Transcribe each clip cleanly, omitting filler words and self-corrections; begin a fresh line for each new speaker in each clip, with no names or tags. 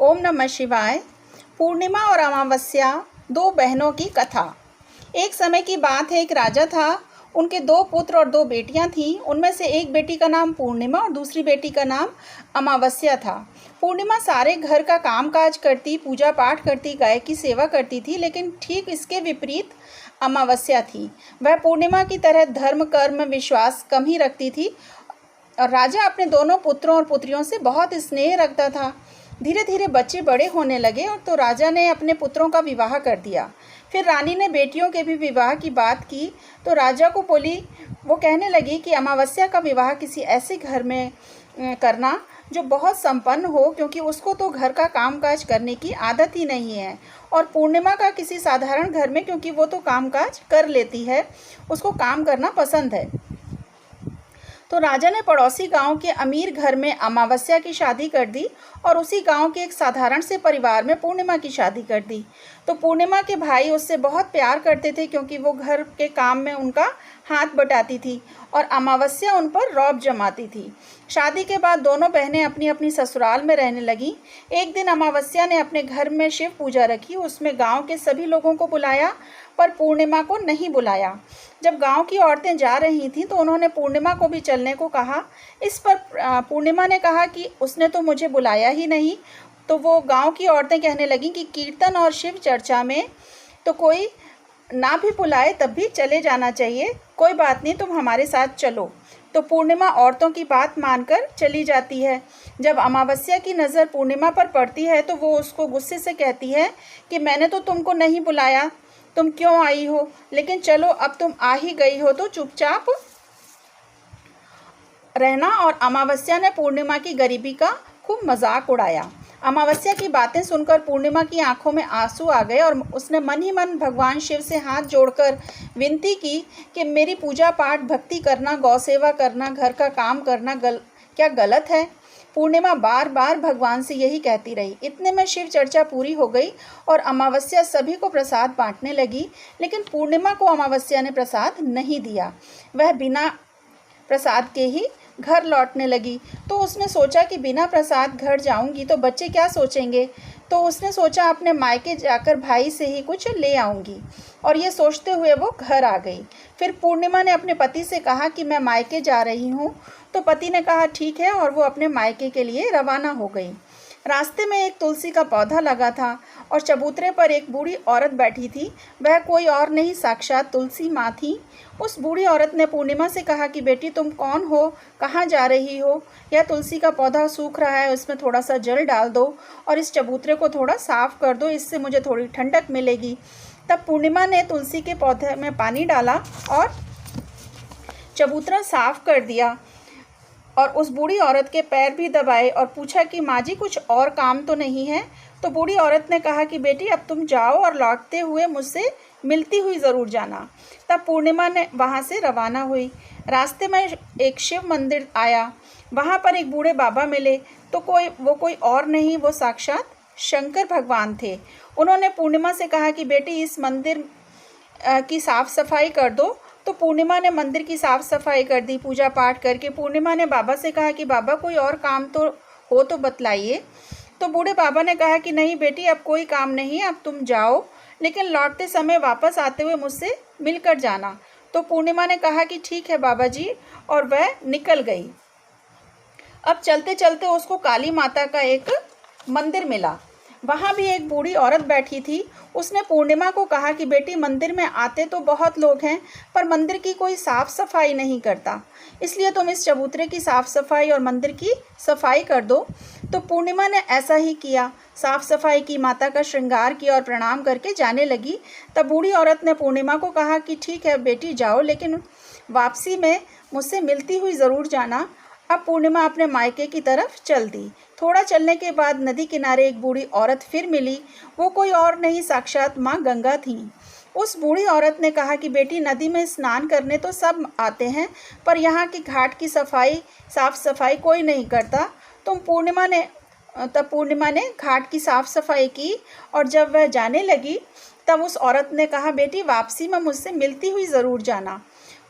ओम नमः शिवाय। पूर्णिमा और अमावस्या, दो बहनों की कथा। एक समय की बात है, एक राजा था। उनके दो पुत्र और दो बेटियां थीं। उनमें से एक बेटी का नाम पूर्णिमा और दूसरी बेटी का नाम अमावस्या था। पूर्णिमा सारे घर का कामकाज करती, पूजा पाठ करती, गाय की सेवा करती थी, लेकिन ठीक इसके विपरीत अमावस्या थी। वह पूर्णिमा की तरह धर्म, कर्म, विश्वास कम ही रखती थी और राजा अपने दोनों पुत्रों और पुत्रियों से बहुत स्नेह रखता था। धीरे धीरे बच्चे बड़े होने लगे और तो राजा ने अपने पुत्रों का विवाह कर दिया। फिर रानी ने बेटियों के भी विवाह की बात की तो राजा को बोली। वो कहने लगी कि अमावस्या का विवाह किसी ऐसे घर में करना जो बहुत संपन्न हो, क्योंकि उसको तो घर का कामकाज करने की आदत ही नहीं है, और पूर्णिमा का किसी साधारण घर में, क्योंकि वो तो कामकाज कर लेती है, उसको काम करना पसंद है। तो राजा ने पड़ोसी गांव के अमीर घर में अमावस्या की शादी कर दी और उसी गांव के एक साधारण से परिवार में पूर्णिमा की शादी कर दी। तो पूर्णिमा के भाई उससे बहुत प्यार करते थे, क्योंकि वो घर के काम में उनका हाथ बटाती थी और अमावस्या उन पर रौब जमाती थी। शादी के बाद दोनों बहनें अपनी अपनी ससुराल में रहने लगीं। एक दिन अमावस्या ने अपने घर में शिव पूजा रखी। उसमें गांव के सभी लोगों को बुलाया, पर पूर्णिमा को नहीं बुलाया। जब गांव की औरतें जा रही थीं तो उन्होंने पूर्णिमा को भी चलने को कहा। इस पर पूर्णिमा ने कहा कि उसने तो मुझे बुलाया ही नहीं। तो वो गांव की औरतें कहने लगीं कि कीर्तन और शिव चर्चा में तो कोई ना भी बुलाए तब भी चले जाना चाहिए, कोई बात नहीं, तुम हमारे साथ चलो। तो पूर्णिमा औरतों की बात मानकर चली जाती है। जब अमावस्या की नज़र पूर्णिमा पर पड़ती है तो वो उसको गुस्से से कहती है कि मैंने तो तुमको नहीं बुलाया, तुम क्यों आई हो? लेकिन चलो, अब तुम आ ही गई हो तो चुपचाप रहना। और अमावस्या ने पूर्णिमा की गरीबी का खूब मजाक उड़ाया। अमावस्या की बातें सुनकर पूर्णिमा की आंखों में आंसू आ गए और उसने मन ही मन भगवान शिव से हाथ जोड़कर विनती की कि मेरी पूजा पाठ, भक्ति करना, गौ सेवा करना, घर का काम करना क्या गलत है? पूर्णिमा बार बार भगवान से यही कहती रही। इतने में शिव चर्चा पूरी हो गई और अमावस्या सभी को प्रसाद बांटने लगी, लेकिन पूर्णिमा को अमावस्या ने प्रसाद नहीं दिया। वह बिना प्रसाद के ही घर लौटने लगी। तो उसने सोचा कि बिना प्रसाद घर जाऊंगी तो बच्चे क्या सोचेंगे। तो उसने सोचा अपने मायके जाकर भाई से ही कुछ ले आऊंगी, और ये सोचते हुए वो घर आ गई। फिर पूर्णिमा ने अपने पति से कहा कि मैं मायके जा रही हूँ। तो पति ने कहा ठीक है, और वो अपने मायके के लिए रवाना हो गई। रास्ते में एक तुलसी का पौधा लगा था और चबूतरे पर एक बूढ़ी औरत बैठी थी। वह कोई और नहीं, साक्षात तुलसी माँ थी। उस बूढ़ी औरत ने पूर्णिमा से कहा कि बेटी, तुम कौन हो, कहाँ जा रही हो? यह तुलसी का पौधा सूख रहा है, उसमें थोड़ा सा जल डाल दो और इस चबूतरे को थोड़ा साफ कर दो, इससे मुझे थोड़ी ठंडक मिलेगी। तब पूर्णिमा ने तुलसी के पौधे में पानी डाला और चबूतरा साफ कर दिया और उस बूढ़ी औरत के पैर भी दबाए और पूछा कि माँ जी, कुछ और काम तो नहीं है? तो बूढ़ी औरत ने कहा कि बेटी, अब तुम जाओ और लौटते हुए मुझसे मिलती हुई ज़रूर जाना। तब पूर्णिमा ने वहाँ से रवाना हुई। रास्ते में एक शिव मंदिर आया। वहाँ पर एक बूढ़े बाबा मिले। तो वो कोई और नहीं, वो साक्षात शंकर भगवान थे। उन्होंने पूर्णिमा से कहा कि बेटी, इस मंदिर की साफ़ सफाई कर दो। तो पूर्णिमा ने मंदिर की साफ़ सफाई कर दी। पूजा पाठ करके पूर्णिमा ने बाबा से कहा कि बाबा, कोई और काम तो हो तो बतलाइए। तो बूढ़े बाबा ने कहा कि नहीं बेटी, अब कोई काम नहीं, अब तुम जाओ, लेकिन लौटते समय वापस आते हुए मुझसे मिलकर जाना। तो पूर्णिमा ने कहा कि ठीक है बाबा जी, और वह निकल गई। अब चलते चलते उसको काली माता का एक मंदिर मिला। वहाँ भी एक बूढ़ी औरत बैठी थी। उसने पूर्णिमा को कहा कि बेटी, मंदिर में आते तो बहुत लोग हैं, पर मंदिर की कोई साफ़ सफाई नहीं करता, इसलिए तुम इस चबूतरे की साफ़ सफाई और मंदिर की सफाई कर दो। तो पूर्णिमा ने ऐसा ही किया, साफ़ सफाई की, माता का श्रृंगार किया और प्रणाम करके जाने लगी। तब बूढ़ी औरत ने पूर्णिमा को कहा कि ठीक है बेटी, जाओ, लेकिन वापसी में मुझसे मिलती हुई ज़रूर जाना। अब पूर्णिमा अपने मायके की तरफ चल दी। थोड़ा चलने के बाद नदी किनारे एक बूढ़ी औरत फिर मिली। वो कोई और नहीं, साक्षात माँ गंगा थी। उस बूढ़ी औरत ने कहा कि बेटी, नदी में स्नान करने तो सब आते हैं, पर यहाँ की घाट की सफाई, साफ़ सफाई कोई नहीं करता। तब पूर्णिमा ने घाट की साफ़ सफाई की और जब वह जाने लगी तब उस औरत ने कहा, बेटी, वापसी में मुझसे मिलती हुई ज़रूर जाना।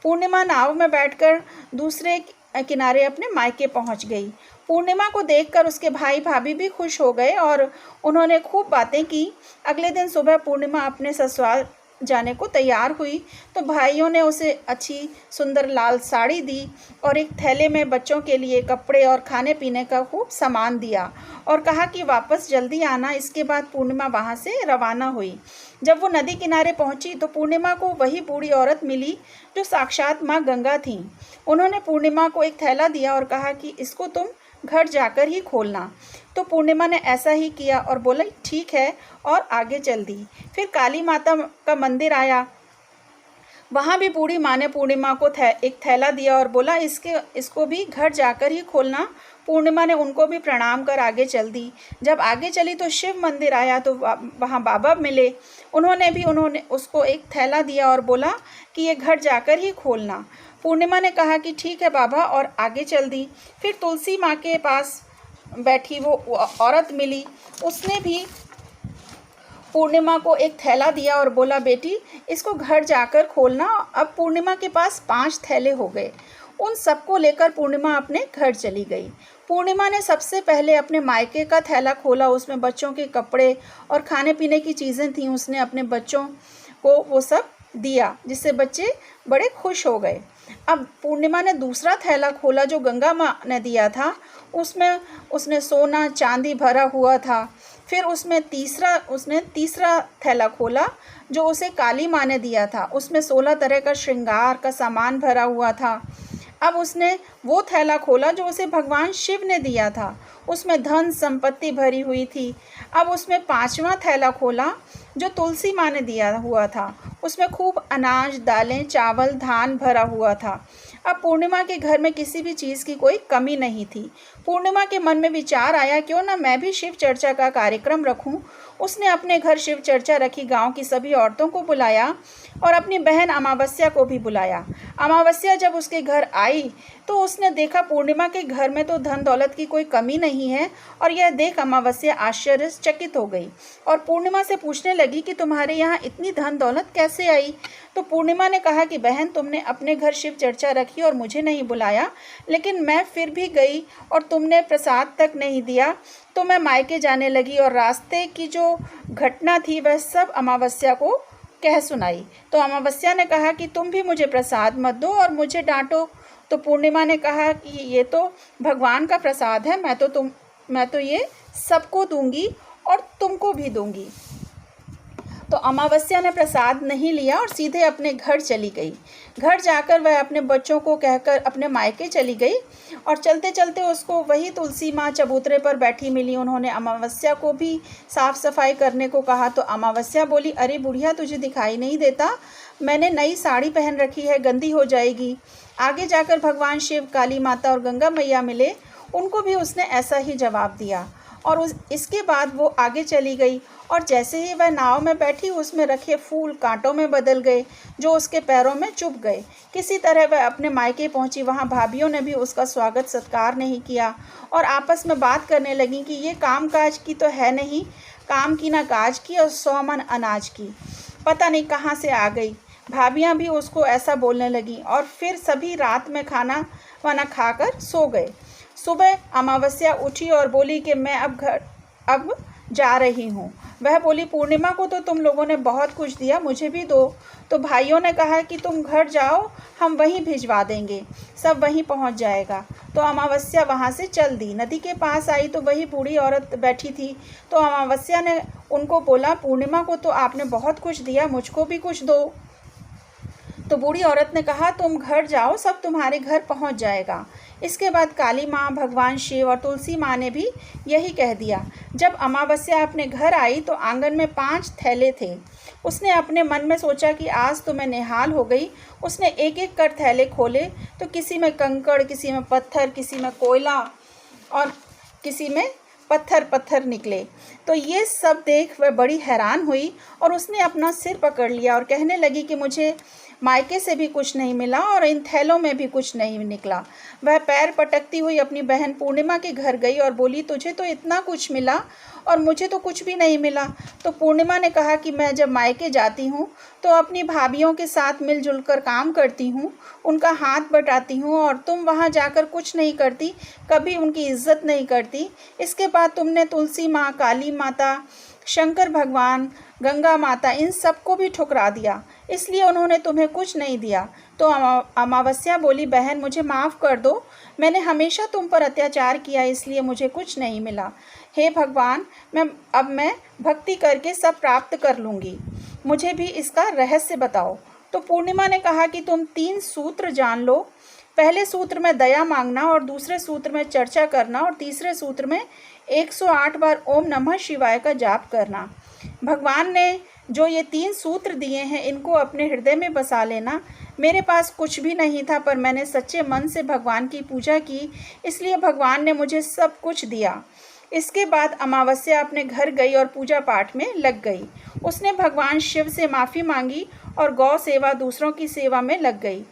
पूर्णिमा नाव में बैठकर दूसरे किनारे अपने मायके पहुंच गई। पूर्णिमा को देखकर उसके भाई भाभी भी खुश हो गए और उन्होंने खूब बातें की। अगले दिन सुबह पूर्णिमा अपने ससुराल जाने को तैयार हुई तो भाइयों ने उसे अच्छी सुंदर लाल साड़ी दी और एक थैले में बच्चों के लिए कपड़े और खाने पीने का खूब सामान दिया और कहा कि वापस जल्दी आना। इसके बाद पूर्णिमा वहाँ से रवाना हुई। जब वो नदी किनारे पहुँची तो पूर्णिमा को वही बूढ़ी औरत मिली जो साक्षात माँ गंगा थी। उन्होंने पूर्णिमा को एक थैला दिया और कहा कि इसको तुम घर जाकर ही खोलना। तो पूर्णिमा ने ऐसा ही किया और बोला ठीक है और आगे चल दी। फिर काली माता का मंदिर आया। वहाँ भी बूढ़ी माँ ने पूर्णिमा को एक थैला दिया और बोला इसको भी घर जाकर ही खोलना। पूर्णिमा ने उनको भी प्रणाम कर आगे चल दी। जब आगे चली तो शिव मंदिर आया तो वहाँ बाबा मिले। उन्होंने उसको एक थैला दिया और बोला कि ये घर जाकर ही खोलना। पूर्णिमा ने कहा कि ठीक है बाबा और आगे चल दी। फिर तुलसी माँ के पास बैठी वो औरत मिली। उसने भी पूर्णिमा को एक थैला दिया और बोला बेटी इसको घर जाकर खोलना। अब पूर्णिमा के पास 5 थैले हो गए। उन सबको लेकर पूर्णिमा अपने घर चली गई। पूर्णिमा ने सबसे पहले अपने मायके का थैला खोला। उसमें बच्चों के कपड़े और खाने पीने की चीज़ें थीं। उसने अपने बच्चों को वो सब दिया जिससे बच्चे बड़े खुश हो गए। अब पूर्णिमा ने दूसरा थैला खोला जो गंगा माँ ने दिया था। उसमें उसने सोना चांदी भरा हुआ था। फिर उसने तीसरा थैला खोला जो उसे काली माँ ने दिया था। उसमें 16 तरह का श्रृंगार का सामान भरा हुआ था। अब उसने वो थैला खोला जो उसे भगवान शिव ने दिया था। उसमें धन संपत्ति भरी हुई थी। अब उसमें 5वां थैला खोला जो तुलसी माँ ने दिया हुआ था। उसमें खूब अनाज दालें चावल धान भरा हुआ था। अब पूर्णिमा के घर में किसी भी चीज़ की कोई कमी नहीं थी। पूर्णिमा के मन में विचार आया क्यों ना मैं भी शिव चर्चा का कार्यक्रम रखूं। उसने अपने घर शिव चर्चा रखी। गांव की सभी औरतों को बुलाया और अपनी बहन अमावस्या को भी बुलाया। अमावस्या जब उसके घर आई तो उसने देखा पूर्णिमा के घर में तो धन दौलत की कोई कमी नहीं है। और यह देख अमावस्या आश्चर्यचकित हो गई और पूर्णिमा से पूछने लगी कि तुम्हारे यहाँ इतनी धन दौलत कैसे आई। तो पूर्णिमा ने कहा कि बहन तुमने अपने घर शिव चर्चा रखी और मुझे नहीं बुलाया, लेकिन मैं फिर भी गई और तुमने प्रसाद तक नहीं दिया तो मैं मायके जाने लगी और रास्ते की जो घटना थी वह सब अमावस्या को कह सुनाई। तो अमावस्या ने कहा कि तुम भी मुझे प्रसाद मत दो और मुझे डांटो। तो पूर्णिमा ने कहा कि ये तो भगवान का प्रसाद है, मैं तो ये सबको दूंगी और तुमको भी दूंगी। तो अमावस्या ने प्रसाद नहीं लिया और सीधे अपने घर चली गई। घर जाकर वह अपने बच्चों को कहकर अपने मायके चली गई और चलते चलते उसको वही तुलसी माँ चबूतरे पर बैठी मिली। उन्होंने अमावस्या को भी साफ़ सफाई करने को कहा तो अमावस्या बोली अरे बुढ़िया तुझे दिखाई नहीं देता, मैंने नई साड़ी पहन रखी है, गंदी हो जाएगी। आगे जाकर भगवान शिव काली माता और गंगा मैया मिले। उनको भी उसने ऐसा ही जवाब दिया और इसके बाद वो आगे चली गई और जैसे ही वह नाव में बैठी उसमें रखे फूल कांटों में बदल गए जो उसके पैरों में चुभ गए। किसी तरह वह अपने मायके पहुंची। वहां भाभियों ने भी उसका स्वागत सत्कार नहीं किया और आपस में बात करने लगी कि ये काम काज की तो है नहीं, काम की ना काज की और 100 मन अनाज की, पता नहीं कहाँ से आ गई। भाभियाँ भी उसको ऐसा बोलने लगी और फिर सभी रात में खाना वाना खाकर सो गए। सुबह अमावस्या उठी और बोली कि मैं अब जा रही हूँ। वह बोली पूर्णिमा को तो तुम लोगों ने बहुत कुछ दिया, मुझे भी दो। तो भाइयों ने कहा कि तुम घर जाओ, हम वहीं भिजवा देंगे, सब वहीं पहुँच जाएगा। तो अमावस्या वहाँ से चल दी। नदी के पास आई तो वही बूढ़ी औरत बैठी थी। तो अमावस्या ने उनको बोला पूर्णिमा को तो आपने बहुत कुछ दिया, मुझको भी कुछ दो। तो बूढ़ी औरत ने कहा तुम घर जाओ, सब तुम्हारे घर पहुंच जाएगा। इसके बाद काली माँ भगवान शिव और तुलसी माँ ने भी यही कह दिया। जब अमावस्या अपने घर आई तो आंगन में 5 थैले थे। उसने अपने मन में सोचा कि आज तो मैं निहाल हो गई। उसने एक एक कर थैले खोले तो किसी में कंकड़, किसी में पत्थर, किसी में कोयला और किसी में पत्थर निकले। तो ये सब देख वह बड़ी हैरान हुई और उसने अपना सिर पकड़ लिया और कहने लगी कि मुझे मायके से भी कुछ नहीं मिला और इन थैलों में भी कुछ नहीं निकला। वह पैर पटकती हुई अपनी बहन पूर्णिमा के घर गई और बोली, तुझे तो इतना कुछ मिला और मुझे तो कुछ भी नहीं मिला। तो पूर्णिमा ने कहा कि मैं जब मायके जाती हूँ तो अपनी भाभियों के साथ मिलजुल कर काम करती हूँ, उनका हाथ बटाती हूँ, और तुम वहाँ जाकर कुछ नहीं करती, कभी उनकी इज्जत नहीं करती। इसके बाद तुमने तुलसी माँ, काली माता, शंकर भगवान, गंगा माता, इन सबको भी ठुकरा दिया, इसलिए उन्होंने तुम्हें कुछ नहीं दिया। तो अमावस्या बोली, बहन मुझे माफ़ कर दो, मैंने हमेशा तुम पर अत्याचार किया, इसलिए मुझे कुछ नहीं मिला। हे भगवान, मैं भक्ति करके सब प्राप्त कर लूँगी, मुझे भी इसका रहस्य बताओ। तो पूर्णिमा ने कहा कि तुम 3 सूत्र जान लो। पहले सूत्र में दया मांगना, और दूसरे सूत्र में चर्चा करना, और तीसरे सूत्र में 108 बार ओम नमः शिवाय का जाप करना। भगवान ने जो ये 3 सूत्र दिए हैं, इनको अपने हृदय में बसा लेना। मेरे पास कुछ भी नहीं था, पर मैंने सच्चे मन से भगवान की पूजा की, इसलिए भगवान ने मुझे सब कुछ दिया। इसके बाद अमावस्या अपने घर गई और पूजा पाठ में लग गई। उसने भगवान शिव से माफ़ी मांगी और गौ सेवा, दूसरों की सेवा में लग गई।